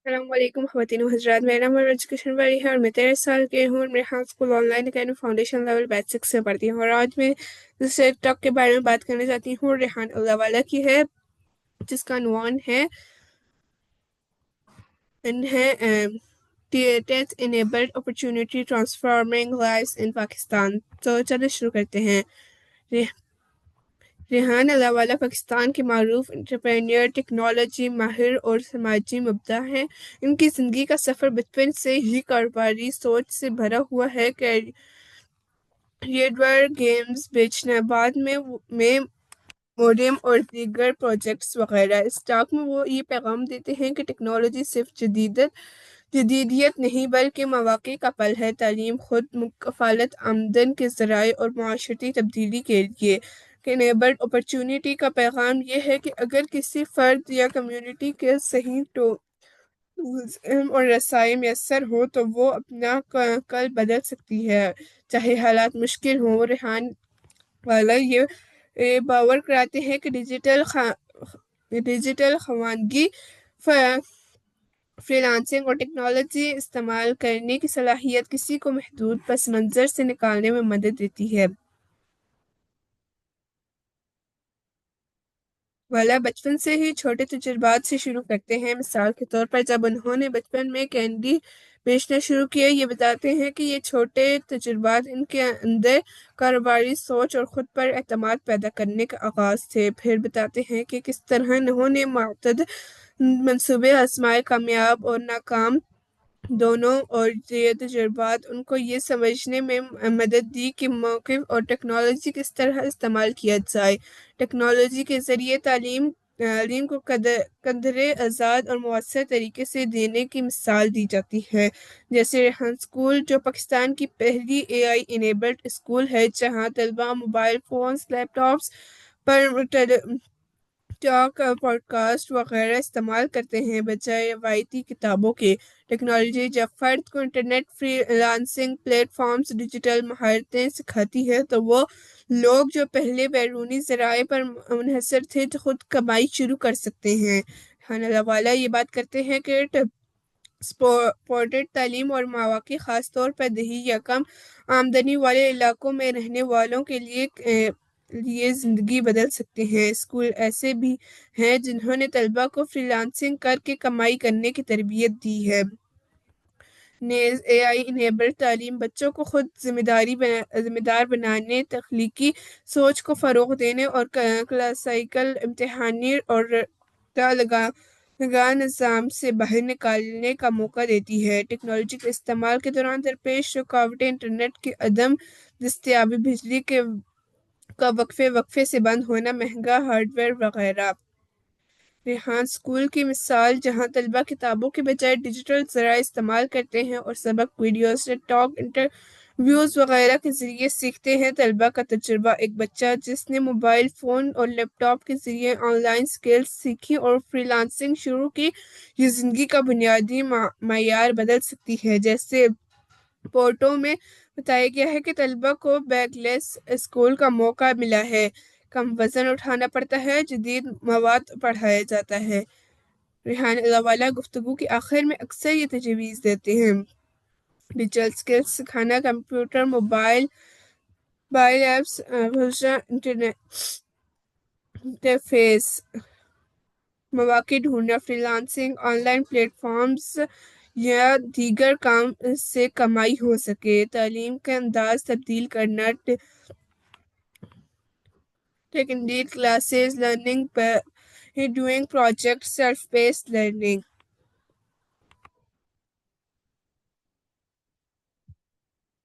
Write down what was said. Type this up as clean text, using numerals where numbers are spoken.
السلام علیکم خواتین و حضرات، میرا نام ایجوکیشن والی ہے اور میں 13 سال کی ہوں اور میرے high school online academy foundation level batch 6 سے پڑھتی ہوں، اور آج میں دوسرے ٹاک کے بارے میں بات کرنے جاتی ہوں ریحان اللہ والا کی ہے، جس کا عنوان ہے teach enabled opportunity transforming lives in Pakistan. تو چلے شروع کرتے ہیں۔ ریحان اللہ والا پاکستان کے معروف انٹرپرینیور، ٹیکنالوجی ماہر اور سماجی مبدع ہیں۔ ان کی زندگی کا سفر بچپن سے ہی کاروباری سوچ سے بھرا ہوا ہے۔ کیریئر گیمز بیچنا، بعد میں موڈیم اور دیگر پروجیکٹس وغیرہ۔ اس ٹاک میں وہ یہ پیغام دیتے ہیں کہ ٹیکنالوجی صرف جدیدیت نہیں بلکہ مواقع کا پل ہے، تعلیم، خود کفالت، آمدن کے ذرائع اور معاشرتی تبدیلی کے لیے۔ انیبلڈ اپرچونٹی کا پیغام یہ ہے کہ اگر کسی فرد یا کمیونٹی کے صحیح ٹولز، علم اور رسائی میسر ہوں تو وہ اپنا کل بدل سکتی ہے، چاہے حالات مشکل ہوں۔ ریحان والا یہ باور کراتے ہیں کہ ڈیجیٹل خواندگی، فری لانسنگ اور ٹیکنالوجی استعمال کرنے کی صلاحیت کسی کو محدود پس منظر سے نکالنے میں مدد دیتی ہے۔ والا بچپن سے ہی چھوٹے تجربات سے شروع کرتے ہیں۔ مثال کے طور پر جب انہوں نے بچپن میں کینڈی بیچنا شروع کیا، یہ بتاتے ہیں کہ یہ چھوٹے تجربات ان کے اندر کاروباری سوچ اور خود پر اعتماد پیدا کرنے کا آغاز تھے۔ پھر بتاتے ہیں کہ کس طرح انہوں نے متعدد منصوبے آزمائے، کامیاب اور ناکام دونوں، اور یہ تجربات ان کو یہ سمجھنے میں مدد دی کہ موقف اور ٹیکنالوجی کس طرح استعمال کیا جائے۔ ٹیکنالوجی کے ذریعے تعلیم کو قدرے آزاد اور مؤثر طریقے سے دینے کی مثال دی جاتی ہے، جیسے ریحان اسکول، جو پاکستان کی پہلی اے آئی انیبلڈ اسکول ہے، جہاں طلبہ موبائل فونز، لیپ ٹاپس پر ٹاک، پوڈ کاسٹ وغیرہ استعمال کرتے ہیں بجائے روایتی کتابوں کے۔ ٹیکنالوجی جب فرد کو internet, freelancing platforms, digital مہارتیں سکھاتی ہے تو وہ لوگ جو پہلے بیرونی ذرائع پر منحصر تھے خود کمائی شروع کر سکتے ہیں۔ حنال والا یہ بات کرتے ہیں کہ سپورٹڈ تعلیم اور مواقع خاص طور پر دیہی یا کم آمدنی والے علاقوں میں رہنے والوں کے لیے زندگی بدل سکتے ہیں۔ اسکول ایسے بھی ہیں جنہوں نے طلبہ کو فری لانسنگ کر کے کمائی کرنے کی تربیت دی ہے۔ نیز اے آئی انیبلڈ تعلیم بچوں کو خود ذمہ دار بنانے، تخلیقی سوچ کو فروغ دینے اور کلاسیکل امتحانی اور رٹا لگا نظام سے باہر نکالنے کا موقع دیتی ہے۔ ٹیکنالوجی کے استعمال کے دوران درپیش رکاوٹیں، انٹرنیٹ کی عدم دستیابی، بجلی کا وقفے سے بند ہونا، مہنگا ہارڈ ویئر وغیرہ۔ ریحان اسکول کی مثال، جہاں طلبہ کتابوں کے بجائے ڈیجیٹل ذرائع استعمال کرتے ہیں اور سبق ویڈیوز، ٹیڈ ٹاک، انٹرویوز وغیرہ کے ذریعے سیکھتے ہیں۔ طلبہ کا تجربہ، ایک بچہ جس نے موبائل فون اور لیپ ٹاپ کے ذریعے آن لائن سکلز سیکھی اور فری لانسنگ شروع کی، یہ زندگی کا بنیادی معیار بدل سکتی ہے۔ جیسے رپورٹوں میں بتایا گیا ہے کہ طلبہ کو بیگ لیس اسکول کا موقع ملا ہے، کم وزن اٹھانا پڑتا ہے، جدید مواد پڑھایا جاتا ہے۔ ریحان اللہ والا گفتگو کے آخر میں اکثر یہ تجویز دیتے ہیں: ڈیجیٹل سکلز سکھانا، کمپیوٹر، موبائل ایپس، انٹرفیس، مواقع ڈھونڈنا، freelancing, online platforms یا دیگر کام سے کمائی ہو سکے، تعلیم کا انداز تبدیل کرنا، technical classes, learning by doing project, self pace learning.